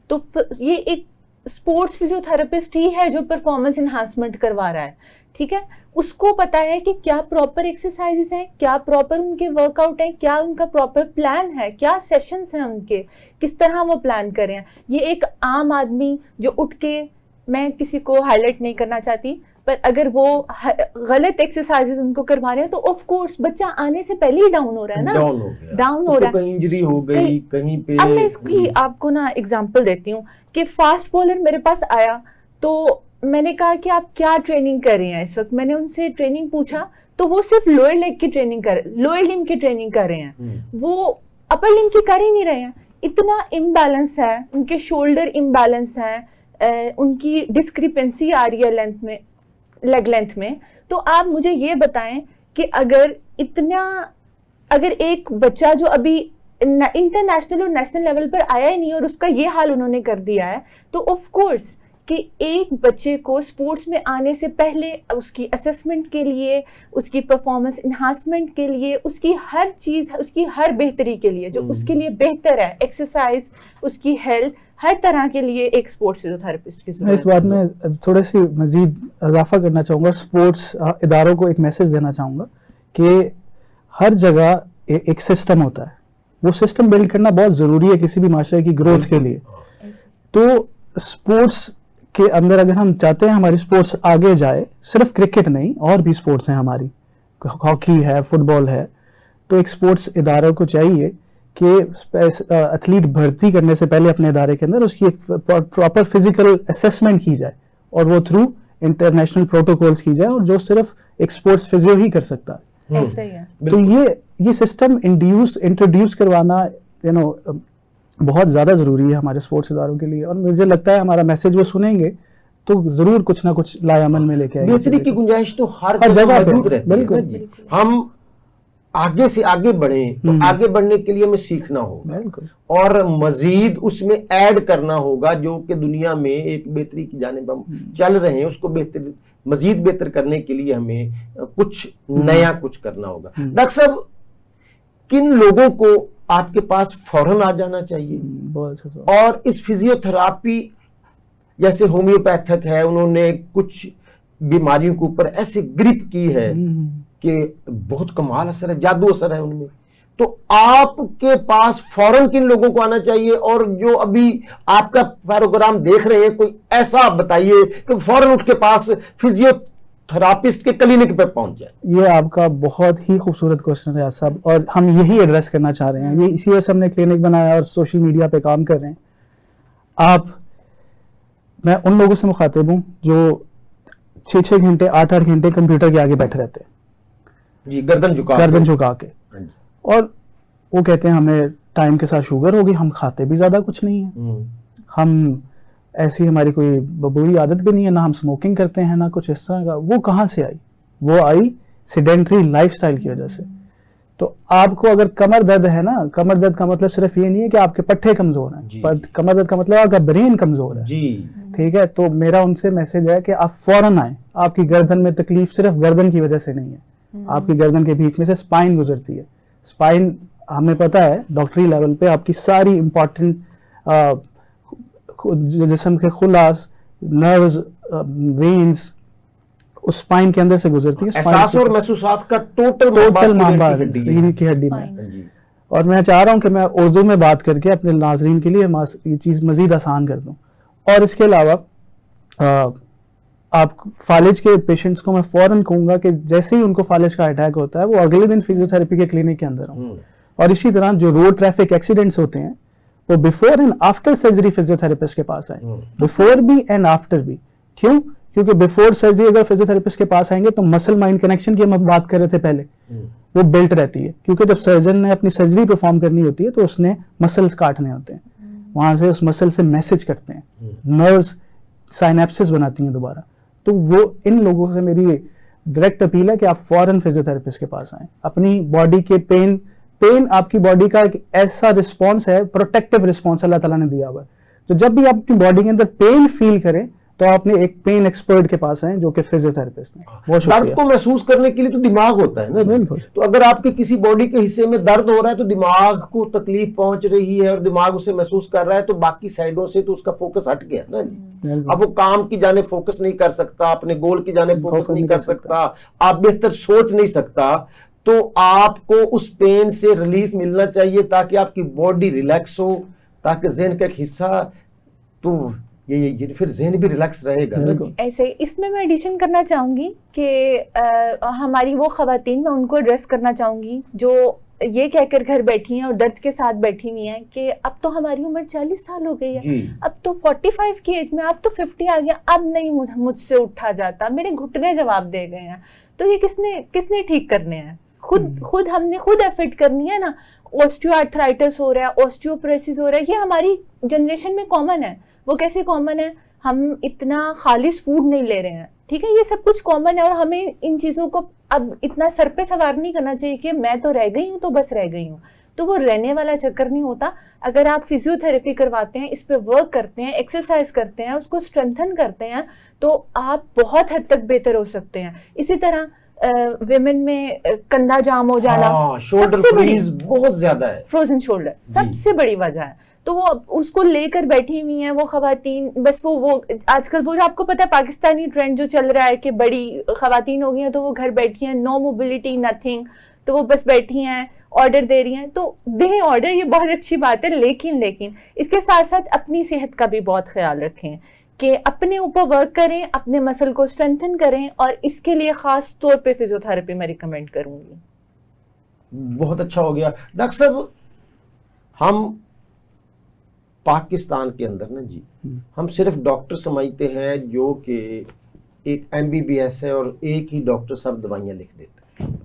तो ये एक स्पोर्ट्स फिजियोथेरेपिस्ट ही है जो परफॉर्मेंस इन्हांसमेंट करवा रहा है, ठीक है। उसको पता है कि क्या प्रॉपर एक्सरसाइजेस हैं, क्या प्रॉपर उनके वर्कआउट हैं, क्या उनका प्रॉपर प्लान है, क्या सेशंस हैं उनके, किस तरह वो प्लान कर रहे हैं। ये एक आम आदमी जो उठ के, मैं किसी को हाईलाइट नहीं करना चाहती, पर अगर वो गलत एक्सरसाइजेस उनको करवा रहे हैं तो ऑफ कोर्स बच्चा आने से पहले ही डाउन हो रहा है ना, डाउन हो रहा है, कहीं इंजरी हो गई कहीं पे। अब मैं इसकी आपको ना एग्जांपल देती हूँ कि फास्ट बॉलर मेरे पास आया, तो मैंने कहा कि आप क्या ट्रेनिंग कर रहे हैं इस वक्त। मैंने उनसे ट्रेनिंग पूछा तो वो सिर्फ लोअर लेग की ट्रेनिंग लोअर लिम्ब की ट्रेनिंग कर रहे हैं, वो अपर लिम्ब की कर ही नहीं रहे हैं। इतना इम्बैलेंस है, उनके शोल्डर इम्बैलेंस है, उनकी डिस्क्रिपेंसी आ रही है लेंथ में, लेग लेंथ में, तो आप मुझे ये बताएं कि अगर एक बच्चा जो अभी इंटरनेशनल और नेशनल लेवल पर आया ही नहीं और उसका ये हाल उन्होंने कर दिया है, तो ऑफ कोर्स कि एक बच्चे को स्पोर्ट्स में आने से पहले उसकी असेसमेंट के लिए, उसकी परफॉर्मेंस इन्हांसमेंट के लिए, उसकी हर चीज़, उसकी हर बेहतरी के लिए जो उसके लिए बेहतर है, एक्सरसाइज, उसकी हेल्थ, हर तरह के लिए एक स्पोर्ट्स फिजियोथेरेपिस्ट की मैं इस जरूरत बात में थोड़ी सी मजीद इजाफा करना चाहूँगा, स्पोर्ट्स इदारों को एक मैसेज देना चाहूँगा कि हर जगह एक सिस्टम होता है, वो सिस्टम बिल्ड करना बहुत ज़रूरी है किसी भी माशरे की ग्रोथ के लिए। है। तो स्पोर्ट्स के अंदर अगर हम चाहते हैं हमारी स्पोर्ट्स आगे जाए, सिर्फ क्रिकेट नहीं और भी स्पोर्ट्स हैं हमारी, हॉकी है, फुटबॉल है, तो एक स्पोर्ट्स इदारों को चाहिए कि एथलीट भर्ती करने से पहले अपने इदारे के अंदर उसकी एक प्रॉपर फिजिकल असेसमेंट की जाए और वो थ्रू इंटरनेशनल प्रोटोकॉल्स की जाए, और जो सिर्फ एक स्पोर्ट्स फिजियो ही कर सकता है। ऐसा ही है। तो ये सिस्टम इंट्रोड्यूस करवाना बहुत ज़्यादा ज़रूरी है हमारे स्पोर्ट्स इदारों के लिए, और मुझे लगता है हमारा मैसेज वो सुनेंगे तो ज़रूर कुछ ना कुछ लाए अमल में लेके आएंगे। बेहतरी की गुंजाइश तो हर हर जगह जगह पे, मौजूद रहती है बिल्कुल, ना जी। हम आगे से आगे बढ़ें तो आगे बढ़ने के लिए हमें सीखना होगा बिल्कुल। और मजीद उसमें ऐड करना होगा, जो कि दुनिया में एक बेहतरी की जानिब हम चल रहे हैं, उसको बेहतर मजीद बेहतर करने के लिए हमें कुछ नया कुछ करना होगा। डॉक्टर साहब, किन लोगों को आपके पास फौरन आ जाना चाहिए? बहुत अच्छा सवाल। और इस फिजियोथेरापी जैसे होम्योपैथिक है, उन्होंने कुछ बीमारियों के ऊपर ऐसे ग्रिप की है कि बहुत कमाल असर है, जादू असर है उनमें, तो आपके पास फौरन किन लोगों को आना चाहिए? और जो अभी आपका प्रोग्राम देख रहे हैं, कोई ऐसा आप बताइए कि फौरन उठ के पास फिजियोथेरापिस्ट के क्लिनिक पे पहुंच जाए। ये आपका बहुत ही खूबसूरत क्वेश्चन है साहब, और हम यही एड्रेस करना चाह रहे हैं। ये इसी वजह से हमने क्लिनिक बनाया और सोशल मीडिया पे काम कर रहे हैं। मैं उन लोगों से मुखातिब हूँ जो 6-6 घंटे 8-8 घंटे कंप्यूटर के आगे बैठे रहते हैं जी, गर्दन झुका के, और वो कहते हैं हमें टाइम के साथ शुगर होगी, हम खाते भी ज्यादा कुछ नहीं है, हम ऐसी हमारी कोई बुरी आदत भी नहीं है, ना हम स्मोकिंग करते हैं, ना कुछ इस तरह का। वो कहाँ से आई? वो आई सेडेंटरी लाइफस्टाइल की वजह से। तो आपको अगर कमर दर्द है ना, कमर दर्द का मतलब सिर्फ ये नहीं है कि आपके पट्टे कमजोर हैं, पर कमर दर्द का मतलब आपका ब्रेन कमजोर है जी। ठीक है, तो मेरा उनसे मैसेज है कि आप फौरन आए। आपकी गर्दन में तकलीफ सिर्फ गर्दन की वजह से नहीं है, आपकी गर्दन के बीच में से स्पाइन गुजरती है। स्पाइन हमें पता है डॉक्टरी लेवल पे आपकी सारी इंपॉर्टेंट जिस्म के खुलास, नर्व्स, वेन्स उस स्पाइन के अंदर से गुजरती है। एहसास और महसूसात का टोटल मांबार की हड्डी में। और मैं चाह रहा हूं कि मैं उर्दू में बात करके अपने नाजरीन के लिए ये चीज मजीद आसान कर दूं। और इसके अलावा आप फालिज के पेशेंट्स को मैं फौरन कहूंगा कि जैसे ही उनको फालिज का अटैक होता है वो अगले दिन फिजियोथेरेपी के क्लिनिक के अंदर हों। और इसी तरह जो रोड ट्रैफिक एक्सीडेंट्स होते हैं वो before and after surgery physiotherapist के पास आए, बिफोर भी एंड आफ्टर भी। क्यों? क्योंकि बिफोर सर्जरी अगर फिजियोथेरेपिस्ट के पास आएंगे तो मसल माइंड कनेक्शन की हम बात कर रहे थे पहले, वो बिल्ट रहती है। क्योंकि जब सर्जन ने अपनी सर्जरी परफॉर्म करनी होती है तो उसने मसल्स काटने होते हैं, वहां से उस मसल से मैसेज करते हैं, नर्व्स साइनेप्सिस बनाती हैं दोबारा। तो वो इन लोगों से मेरी डायरेक्ट अपील है कि आप फौरन फिजियोथेरेपिस्ट के पास आएं। अपनी बॉडी के पेन आपकी बॉडी का एक ऐसा रिस्पॉन्स है, प्रोटेक्टिव रिस्पॉन्स अल्लाह ताला ने दिया हुआ है। तो जब भी आप अपनी बॉडी के अंदर पेन फील करें तो आपने एक पेन एक्सपर्ट के पास आए जो कि फिजियोथेरेपिस्ट है। दर्द को महसूस करने के लिए तो दिमाग होता है ना, बिल्कुल। तो अगर आपके किसी बॉडी के हिस्से में दर्द हो रहा है तो दिमाग को तकलीफ पहुंच रही है और दिमाग उसे महसूस कर रहा है, तो बाकी साइडों से तो उसका फोकस हट गया ना जी। अब वो काम की जाने फोकस नहीं कर सकता, अपने गोल की जाने फोकस नहीं कर सकता, आप बेहतर सोच नहीं सकता। तो आपको उस पेन से रिलीफ मिलना चाहिए ताकि आपकी बॉडी रिलैक्स हो, ताकि ज़हन का एक हिस्सा तो ये फिर ज़हन भी रिलैक्स रहेगा। ऐसे इसमें मैं एडिशन करना चाहूँगी कि हमारी वो ख़वातीन, मैं उनको एड्रेस करना चाहूँगी जो ये कहकर घर बैठी हैं और दर्द के साथ बैठी हुई हैं कि अब तो हमारी उम्र 40 साल हो गई है, अब तो 45 की एज में, अब तो 50 आ गया, अब नहीं मुझसे उठा जाता, मेरे घुटने जवाब दे गए हैं। तो ये किसने ठीक करने हैं? खुद हमने खुद एफर्ट करनी है ना। ऑस्टियोआर्थराइटिस हो रहा है, ऑस्टियोपोरोसिस हो रहा है, ये हमारी जनरेशन में कॉमन है। वो कैसे कॉमन है? हम इतना खालिश फूड नहीं ले रहे हैं, ठीक है, ये सब कुछ कॉमन है और हमें इन चीज़ों को अब इतना सर पे सवार नहीं करना चाहिए कि मैं तो रह गई हूँ तो बस रह गई हूँ। तो वो रहने वाला चक्कर नहीं होता। अगर आप फिजियोथेरेपी करवाते हैं, इस पे वर्क करते हैं, एक्सरसाइज करते हैं, उसको स्ट्रेंथन करते हैं, तो आप बहुत हद तक बेहतर हो सकते हैं। इसी तरह विमेन में कंधा जाम हो जाना, शोल्डर सबसे बड़ी फ्रीज बहुत ज्यादा है, फ्रोजन शोल्डर सबसे बड़ी वजह है। तो वो उसको लेकर बैठी हुई हैं वो खवातीन, बस वो आजकल वो जो आपको पता है पाकिस्तानी ट्रेंड जो चल रहा है कि बड़ी खवातीन हो गई हैं तो वो घर बैठी हैं, नो मोबिलिटी नथिंग, तो वो बस बैठी हैं, ऑर्डर दे रही हैं। तो दें ऑर्डर, ये बहुत अच्छी बात है, लेकिन इसके साथ साथ अपनी सेहत का भी बहुत ख्याल रखें कि अपने ऊपर वर्क करें, अपने मसल को स्ट्रेंथन करें, और इसके लिए खास तौर पे फिजियोथेरेपी मैं रिकमेंड करूंगी। बहुत अच्छा हो गया डॉक्टर साहब। हम पाकिस्तान के अंदर ना जी, हम सिर्फ डॉक्टर समझते हैं जो कि एक MBBS है और एक ही डॉक्टर सब दवाइयां लिख देते हैं।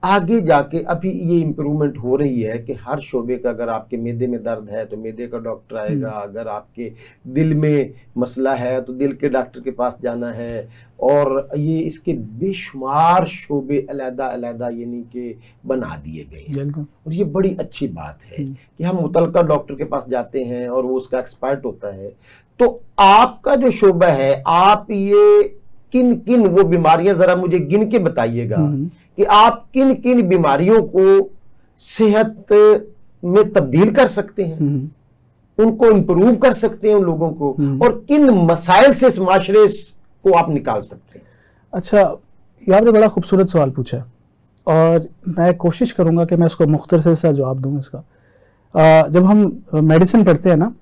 आगे जाके अभी ये इम्प्रूवमेंट हो रही है कि हर शोबे का, अगर आपके मैदे में दर्द है तो मैदे का डॉक्टर आएगा, अगर आपके दिल में मसला है तो दिल के डॉक्टर के पास जाना है, और ये इसके बेशुमार शोबे अलहदा अलहदा यानी कि बना दिए गए हैं। और ये बड़ी अच्छी बात है कि हम मुतलका डॉक्टर के पास जाते हैं और वो उसका एक्सपर्ट होता है। तो आपका जो शोबा है, आप ये किन किन वो बीमारियां जरा मुझे गिन के बताइएगा कि आप किन किन बीमारियों को सेहत में तब्दील कर सकते हैं, उनको इंप्रूव कर सकते हैं उन लोगों को, और किन मसाइल से इस माशरे को आप निकाल सकते हैं। अच्छा, ये आपने बड़ा खूबसूरत सवाल पूछा है और मैं कोशिश करूंगा कि मैं उसको मुख्तसर सा जवाब दूं इसका। जब हम मेडिसिन पढ़ते हैं ना,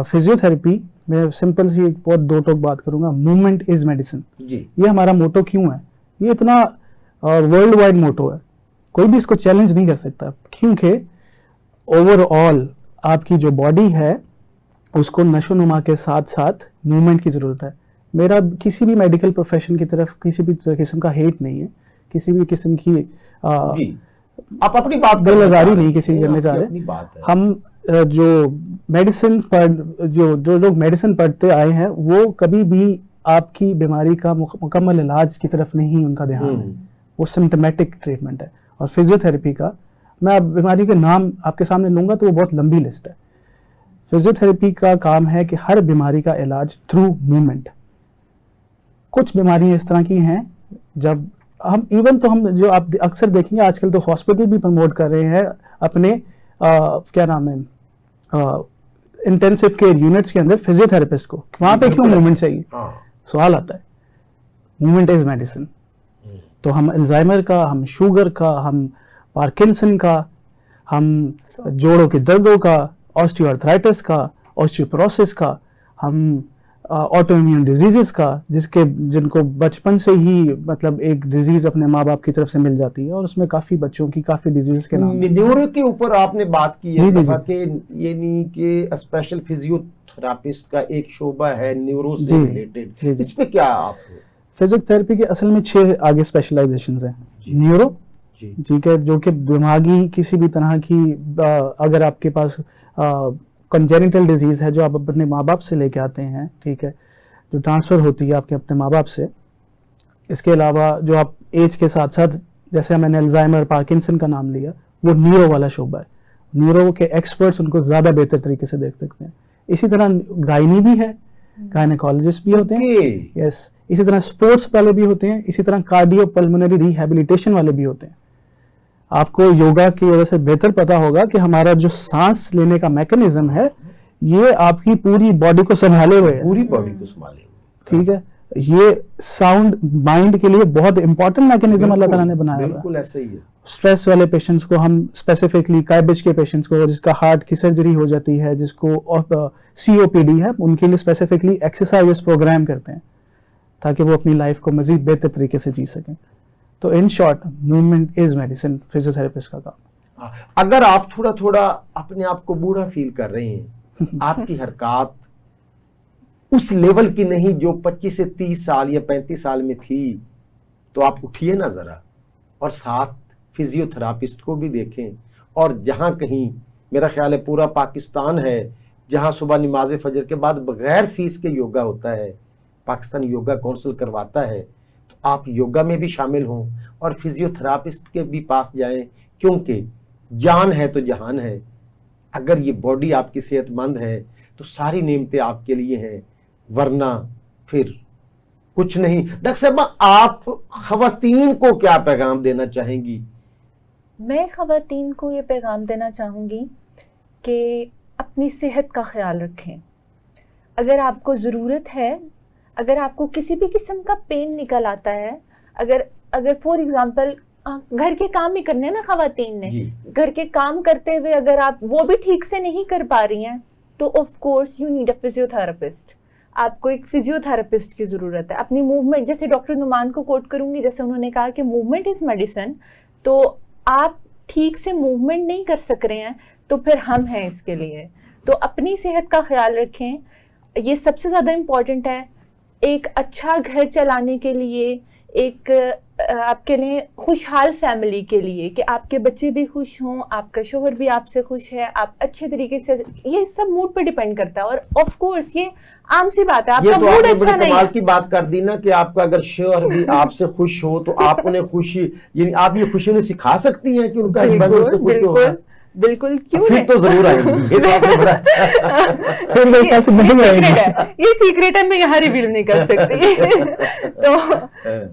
फिजियोथेरेपी मैं सिंपल सी बहुत दो टोक बात करूंगा, मूवमेंट इज मेडिसिन। ये हमारा मोटो क्यों है? ये इतना वर्ल्ड वाइड मोटो है, कोई भी इसको चैलेंज नहीं कर सकता, क्योंकि ओवरऑल आपकी जो बॉडी है उसको नशोनुमा के साथ साथ मूवमेंट की जरूरत है। मेरा किसी भी मेडिकल प्रोफेशन की तरफ किसी भी किस्म का हेट नहीं है, किसी भी किस्म की आप अपनी बात गलजारी नहीं किसी की करने चाह रहे। हम जो मेडिसिन जो लोग मेडिसिन पढ़ते आए हैं वो कभी भी आपकी बीमारी का मुकम्मल इलाज की तरफ नहीं उनका ध्यान है, वो सिम्टोमेटिक ट्रीटमेंट है। और फिजियोथेरेपी का मैं अब बीमारी के नाम आपके सामने लूंगा तो वो बहुत लंबी लिस्ट है। फिजियोथेरेपी का काम है कि हर बीमारी का इलाज थ्रू मूवमेंट। कुछ बीमारियां इस तरह की हैं जब हम हम जो आप अक्सर देखेंगे आजकल तो हॉस्पिटल भी प्रमोट कर रहे हैं अपने क्या नाम है इंटेंसिव केयर यूनिट्स के अंदर फिजियोथेरेपिस्ट को, वहां पे क्यों मूवमेंट चाहिए? सवाल आता है। Movement is medicine. तो हम अल्जाइमर का, हम शुगर का, हम पार्किंसन का, हम जोड़ों के दर्दों का, ऑस्टियोआर्थराइटिस का, ऑस्टियोपोरोसिस का, हम ऑटोइम्यून डिजीजेस का, जिनको बचपन से ही मतलब एक डिजीज अपने माँ बाप की तरफ से मिल जाती है, और उसमें काफी बच्चों की काफी डिजीज के नाम न्यूरो के ऊपर आपने बात की है कि यानी कि स्पेशल फिजियोथेरापिस्ट का एक शोबा है न्यूरो से रिलेटेड, इस पे क्या आप? फिजियोथेरेपी के असल में 6 आगे स्पेशलाइजेशंस हैं। न्यूरो, ठीक है, जो कि दिमागी किसी भी तरह की अगर आपके पास कंजेनिटल डिजीज है जो आप अपने माँ बाप से लेके आते हैं, ठीक है, जो ट्रांसफर होती है आपके अपने माँ बाप से। इसके अलावा जो आप एज के साथ साथ, जैसे मैंने अल्जाइमर, पार्किंसन का नाम लिया, वो न्यूरो वाला शोबा है। न्यूरो के एक्सपर्ट्स उनको ज्यादा बेहतर तरीके से देख सकते हैं। इसी तरह गायनी भी है, गायनेकोलॉजिस्ट भी होते हैं, यस। इसी तरह स्पोर्ट्स वाले भी होते हैं, इसी तरह कार्डियो पल्मोनरी रिहैबिलिटेशन वाले भी होते हैं। आपको योगा की वजह से बेहतर पता होगा कि हमारा जो सांस लेने का मैकेनिज्म है ये आपकी पूरी बॉडी को संभाले हुए है, पूरी बॉडी को संभाले हुए, ठीक है। ये साउंड माइंड के लिए बहुत इंपॉर्टेंट मैकेनिज्म अल्लाह ताला ने बनाया हुआ है। बिल्कुल ऐसे ही है। स्ट्रेस वाले पेशेंट्स को हम स्पेसिफिकली, कायबिज के पेशेंट्स को जिसका हार्ट की सर्जरी हो जाती है, जिसको COPD है, उनके लिए स्पेसिफिकली एक्सरसाइज प्रोग्राम करते हैं ताकि वो अपनी लाइफ को मजीद बेहतर तरीके से जी सकें। तो in short, movement is medicine, physiotherapist का काम। अगर आप थोड़ा थोड़ा अपने आप को बूढ़ा फील कर रहे हैं, आपकी हरकत उस लेवल की नहीं जो 25 से 30 साल या 35 साल में थी, तो आप उठिए ना जरा और साथ फिजियोथेरापिस्ट को भी देखें। और जहां कहीं, मेरा ख्याल है पूरा पाकिस्तान है, जहां सुबह नमाज फजर के बाद बगैर फीस के योगा होता है, पाकिस्तान योगा काउंसिल करवाता है, तो आप योगा में भी शामिल हों और फिजियोथेरापिस्ट के भी पास जाएं, क्योंकि जान है तो जहान है। अगर ये बॉडी आपकी सेहतमंद है तो सारी नेमतें आपके लिए हैं, वरना फिर कुछ नहीं। डॉक्टर साहब, आप खवातीन को क्या पैगाम देना चाहेंगी? मैं खवातीन को ये पैगाम देना चाहूँगी कि अपनी सेहत का ख्याल रखें। अगर आपको ज़रूरत है, अगर आपको किसी भी किस्म का पेन निकल आता है, अगर फॉर एग्ज़ाम्पल घर के काम ही करने हैं ना खवातीन ने, घर के काम करते हुए अगर आप वो भी ठीक से नहीं कर पा रही हैं, तो of course you need a physiotherapist. आपको एक फिजियोथेरेपिस्ट की ज़रूरत है। अपनी मूवमेंट, जैसे डॉक्टर नुमान को कोट करूँगी, जैसे उन्होंने कहा कि मूवमेंट इज़ मेडिसिन, तो आप ठीक से मूवमेंट नहीं कर सक रहे हैं तो फिर हम हैं इसके लिए। तो अपनी सेहत का ख्याल रखें, ये सबसे ज़्यादा इम्पॉर्टेंट है। एक अच्छा घर चलाने के लिए, एक आपके लिए खुशहाल फैमिली के लिए, कि आपके बच्चे भी खुश हों, आपका शोहर भी आपसे खुश है, आप अच्छे तरीके से, ये सब मूड पे डिपेंड करता है। और ऑफ कोर्स ये आम सी बात है, आपका मूड अच्छा नहीं कमाल की बात कर दी ना कि आपका अगर शोहर भी आपसे खुश हो तो आप उन्हें खुशी, यानी आप ये खुशी उन्हें सिखा सकती हैं कि उनका हस्बैंड उससे खुश होगा। बिल्कुल, क्यों फिर तो जरूर आएंगी। ये तो आपने बड़ा ये सीक्रेट है, मैं यहाँ रिवील नहीं कर सकती।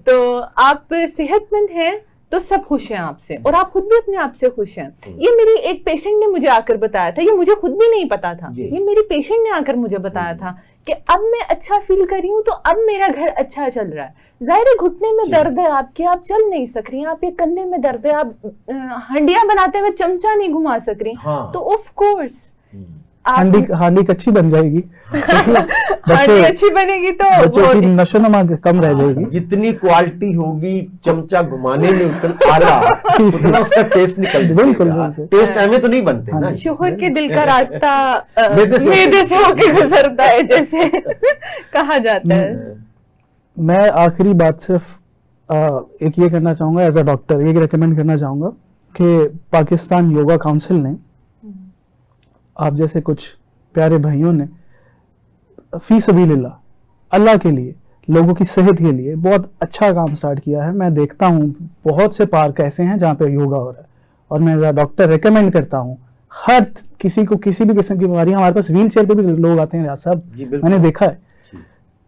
तो आप सेहतमंद हैं तो सब खुश हैं आपसे, और आप खुद भी अपने आप से खुश हैं। ये मेरी एक पेशेंट ने मुझे आकर बताया था, ये मुझे खुद भी नहीं पता था, ये मेरी पेशेंट ने आकर मुझे बताया था कि अब मैं अच्छा फील कर रही हूँ, तो अब मेरा घर अच्छा चल रहा है। जाहिर है घुटने में दर्द है आपके, आप चल नहीं सक रही हैं, आप ये कंधे में दर्द है, आप हंडिया बनाते हुए चमचा नहीं घुमा सक रही, तो ऑफ कोर्स हांडी अच्छी बन जाएगी। हांडी अच्छी बनेगी तो बच्चों की नशोनुमा कम रह जाएगी। जितनी क्वालिटी होगी चमचा घुमाने में उतना आला, उतना उसका टेस्ट निकल बिल्कुल टेस्ट हमें तो नहीं बनते ना। शोहर के दिल का रास्ता मैदे से होके गुजरता है, जैसे कहा जाता है। मैं आखिरी बात सिर्फ एक ये करना चाहूंगा, एज अ डॉक्टर ये रिकमेंड करना चाहूंगा कि पाकिस्तान योगा काउंसिल ने, आप जैसे कुछ प्यारे भाइयों ने फी सबीलिल्लाह अल्लाह के लिए, लोगों की सेहत के लिए बहुत अच्छा काम स्टार्ट किया है। मैं देखता हूँ बहुत से पार्क ऐसे हैं जहाँ पे योगा हो रहा है, और मैं एज अ डॉक्टर रिकमेंड करता हूँ हर किसी को, किसी भी किस्म की बीमारी, हमारे पास व्हील चेयर पे भी लोग आते हैं साहब, मैंने देखा है।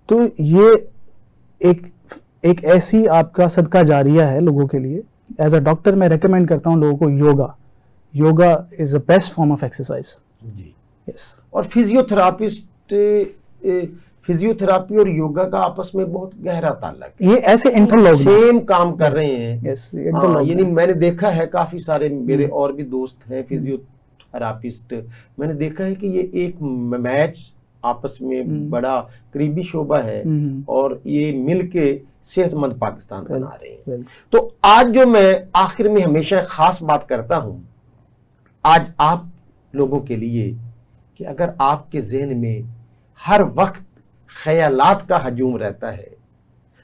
तो ये एक ऐसी आपका सदका जारिया है लोगों के लिए। एज अ डॉक्टर मैं रेकमेंड करता हूँ लोगों को yoga is the best form of exercise जी। यस। और फिजियोथेरापी और योगा का आपस में बहुत गहरा ताल्लुक है, ये ऐसे इंटरलॉक सेम काम कर रहे हैं। यस, यानी मैंने देखा है काफी सारे मेरे और भी दोस्त हैं फिजियोथेरापिस्ट, मैंने देखा है कि ये एक मैच आपस में बड़ा करीबी शोबा है, और ये मिलके सेहतमंद पाकिस्तान बना रहे हैं। तो आज जो मैं आखिर में हमेशा खास बात करता हूं आज आप लोगों के लिए, कि अगर आपके ज़हन में हर वक्त ख्यालात का हजूम रहता है,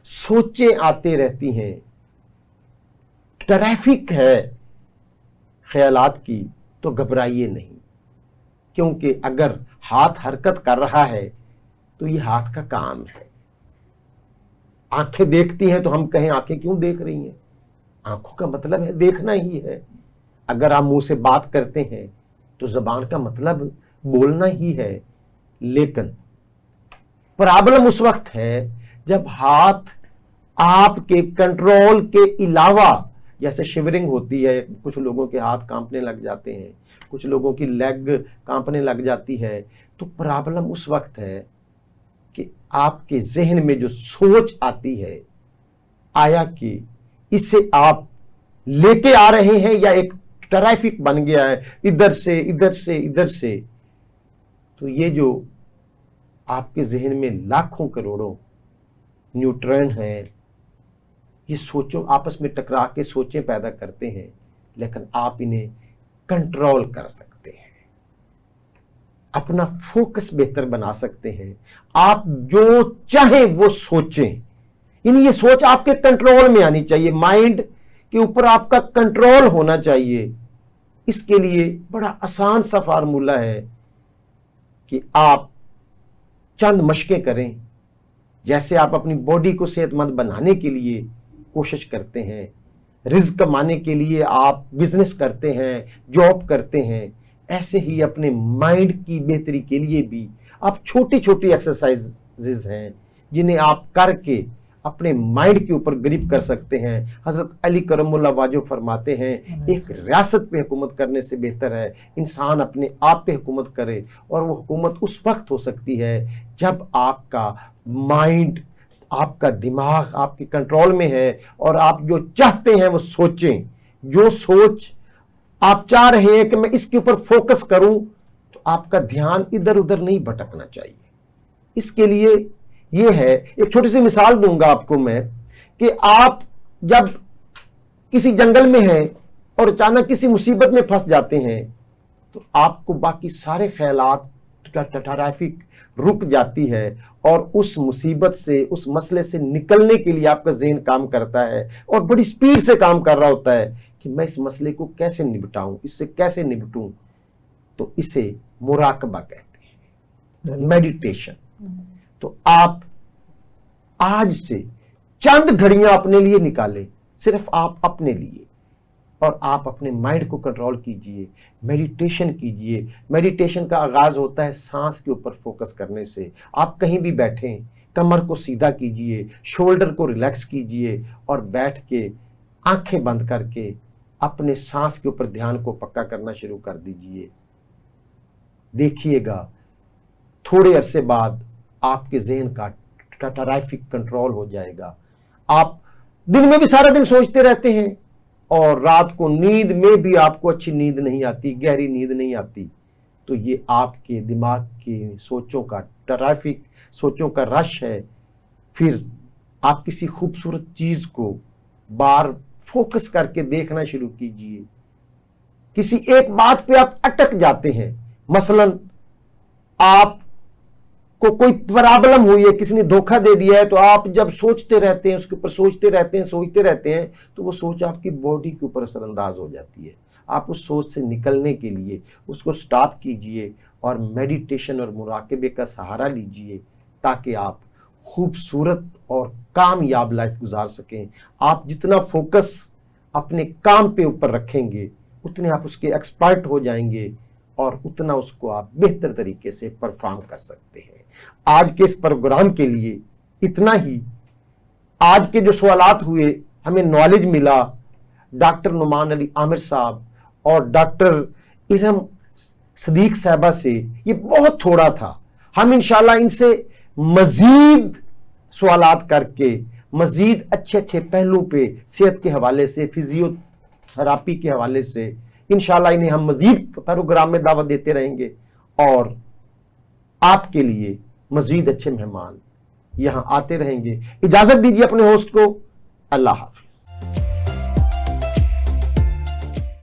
सोचें आते रहती हैं, ट्रैफिक है ख्यालात की, तो घबराइए नहीं, क्योंकि अगर हाथ हरकत कर रहा है तो ये हाथ का काम है। आंखें देखती हैं तो हम कहें आंखें क्यों देख रही हैं, आंखों का मतलब है देखना ही है। अगर आप मुंह से बात करते हैं तो जबान का मतलब बोलना ही है। लेकिन प्रॉब्लम उस वक्त है जब हाथ आपके कंट्रोल के अलावा, जैसे शिवरिंग होती है, कुछ लोगों के हाथ कांपने लग जाते हैं, कुछ लोगों की लेग कांपने लग जाती है, तो प्रॉब्लम उस वक्त है कि आपके जहन में जो सोच आती है, आया कि इससे आप लेके आ रहे हैं या एक ट्रैफिक बन गया है इधर से इधर से इधर से, तो ये जो आपके जहन में लाखों करोड़ों न्यूट्रॉन हैं, ये सोचों आपस में टकरा के सोचें पैदा करते हैं, लेकिन आप इन्हें कंट्रोल कर सकते हैं, अपना फोकस बेहतर बना सकते हैं। आप जो चाहें वो सोचें, ये सोच आपके कंट्रोल में आनी चाहिए, माइंड के ऊपर आपका कंट्रोल होना चाहिए। इसके लिए बड़ा आसान सा फार्मूला है कि आप चंद मशकें करें। जैसे आप अपनी बॉडी को सेहतमंद बनाने के लिए कोशिश करते हैं, रिस्क कमाने के लिए आप बिजनेस करते हैं, जॉब करते हैं, ऐसे ही अपने माइंड की बेहतरी के लिए भी आप छोटी छोटी एक्सरसाइजेज हैं जिन्हें आप करके अपने माइंड के ऊपर ग्रिप कर सकते हैं। हजरत अली करमुल्लाह वाजो फरमाते हैं, एक रियासत पे हुकूमत करने से बेहतर है इंसान अपने आप पे हुकूमत करे, और वो हुकूमत उस वक्त हो सकती है जब आपका माइंड, आपका दिमाग आपके कंट्रोल में है और आप जो चाहते हैं वो सोचें। जो सोच आप चाह रहे हैं कि मैं इसके ऊपर फोकस करूं, तो आपका ध्यान इधर उधर नहीं भटकना चाहिए। इसके लिए ये है, एक छोटी सी मिसाल दूंगा आपको मैं, कि आप जब किसी जंगल में हैं और अचानक किसी मुसीबत में फंस जाते हैं, तो आपको बाकी सारे ख्यालात का ट्रैफिक रुक जाती है और उस मुसीबत से, उस मसले से निकलने के लिए आपका ज़हन काम करता है और बड़ी स्पीड से काम कर रहा होता है कि मैं इस मसले को कैसे निपटाऊं, इससे कैसे निपटूं। तो इसे मुराकबा कहते हैं, मेडिटेशन। तो आप आज से चंद घड़ियां अपने लिए निकालें, सिर्फ आप अपने लिए, और आप अपने माइंड को कंट्रोल कीजिए, मेडिटेशन कीजिए। मेडिटेशन का आगाज होता है सांस के ऊपर फोकस करने से। आप कहीं भी बैठें, कमर को सीधा कीजिए, शोल्डर को रिलैक्स कीजिए और बैठ के आंखें बंद करके अपने सांस के ऊपर ध्यान को पक्का करना शुरू कर दीजिए। देखिएगा थोड़े अरसे बाद आपके ज़हन का ट्रैफिक कंट्रोल हो जाएगा। आप दिन में भी सारा दिन सोचते रहते हैं और रात को नींद में भी आपको अच्छी नींद नहीं आती, गहरी नींद नहीं आती, तो ये आपके दिमाग की सोचों का ट्रैफिक, सोचों का रश है। फिर आप किसी खूबसूरत चीज को बार फोकस करके देखना शुरू कीजिए। किसी एक बात पे आप अटक जाते हैं, मसलन आप को कोई प्रॉब्लम हुई है, किसी ने धोखा दे दिया है, तो आप जब सोचते रहते हैं, उसके ऊपर सोचते रहते हैं, तो वो सोच आपकी बॉडी के ऊपर असरअंदाज हो जाती है। आप उस सोच से निकलने के लिए उसको स्टॉप कीजिए और मेडिटेशन और मुराकबे का सहारा लीजिए, ताकि आप खूबसूरत और कामयाब लाइफ गुजार सकें। आप जितना फोकस अपने काम पे ऊपर रखेंगे, उतने आप उसके एक्सपर्ट हो जाएंगे और उतना उसको आप बेहतर तरीके से परफॉर्म कर सकते हैं। आज के इस प्रोग्राम के लिए इतना ही। आज के जो सवालात हुए, हमें नॉलेज मिला डॉक्टर नुमान अली आमिर साहब और डॉक्टर इरम सदीक साहबा से, ये बहुत थोड़ा था। हम इंशाल्लाह इनसे मजीद सवालात करके मजीद अच्छे अच्छे पहलू पे, सेहत के हवाले से, फिजियोथेरापी के हवाले से इंशाल्लाह इन्हें हम मजीद प्रोग्राम में दावत देते रहेंगे और आपके लिए मजीद अच्छे मेहमान यहां आते रहेंगे। इजाजत दीजिए अपने होस्ट को। अल्लाह हाफ़िज़।